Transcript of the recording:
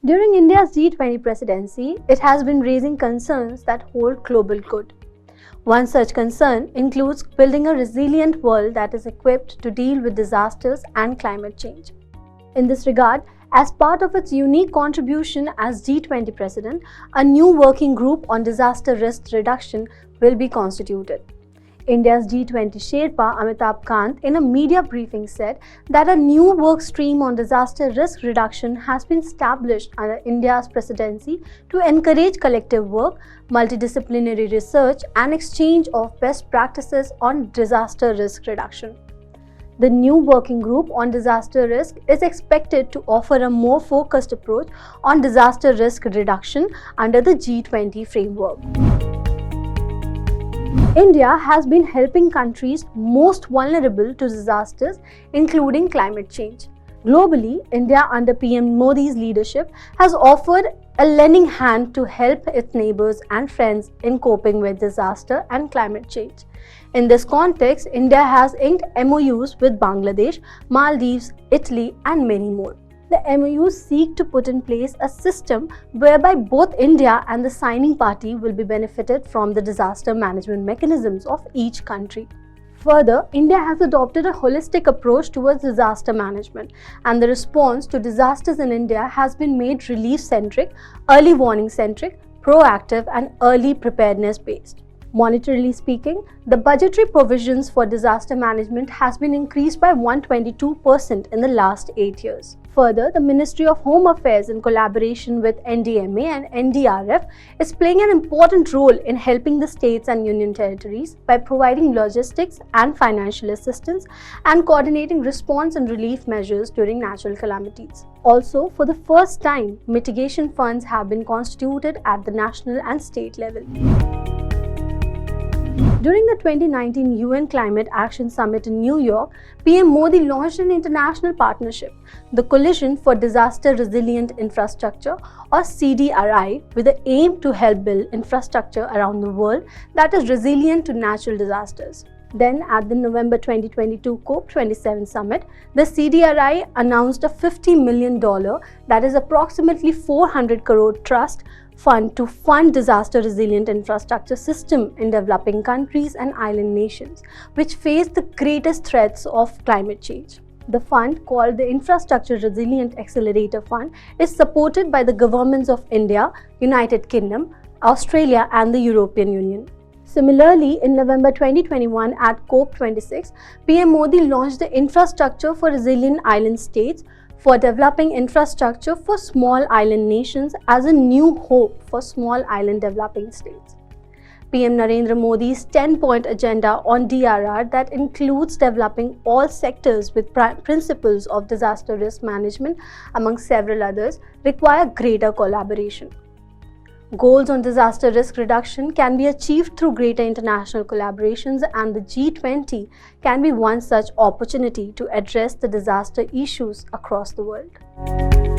During India's G20 presidency, it has been raising concerns that hold global good. One such concern includes building a resilient world that is equipped to deal with disasters and climate change. In this regard, as part of its unique contribution as G20 President, a new working group on disaster risk reduction will be constituted. India's G20 Sherpa, Amitabh Kant, in a media briefing said that a new work stream on disaster risk reduction has been established under India's presidency to encourage collective work, multidisciplinary research, and exchange of best practices on disaster risk reduction. The new working group on disaster risk is expected to offer a more focused approach on disaster risk reduction under the G20 framework. India has been helping countries most vulnerable to disasters, including climate change. Globally, India under PM Modi's leadership has offered a lending hand to help its neighbors and friends in coping with disaster and climate change. In this context, India has inked MOUs with Bangladesh, Maldives, Italy, and many more. The MOUs seek to put in place a system whereby both India and the signing party will be benefited from the disaster management mechanisms of each country. Further, India has adopted a holistic approach towards disaster management, and the response to disasters in India has been made relief-centric, early warning-centric, proactive, and early preparedness-based. Monetarily speaking, the budgetary provisions for disaster management has been increased by 122% in the last 8 years. Further, the Ministry of Home Affairs, in collaboration with NDMA and NDRF, is playing an important role in helping the states and union territories by providing logistics and financial assistance and coordinating response and relief measures during natural calamities. Also, for the first time, mitigation funds have been constituted at the national and state level. During the 2019 UN Climate Action Summit in New York, PM Modi launched an international partnership, the Coalition for Disaster Resilient Infrastructure, or CDRI, with the aim to help build infrastructure around the world that is resilient to natural disasters. Then, at the November 2022 COP27 summit, the CDRI announced a $50 million, that is approximately 400 crore trust fund to fund disaster-resilient infrastructure system in developing countries and island nations, which face the greatest threats of climate change. The fund, called the Infrastructure Resilient Accelerator Fund, is supported by the governments of India, United Kingdom, Australia, and the European Union. Similarly, in November 2021 at COP26, PM Modi launched the Infrastructure for Resilient Island States for developing infrastructure for small island nations as a new hope for small island developing states. PM Narendra Modi's 10-point agenda on DRR that includes developing all sectors with principles of disaster risk management, among several others, require greater collaboration. Goals on disaster risk reduction can be achieved through greater international collaborations, and the G20 can be one such opportunity to address the disaster issues across the world.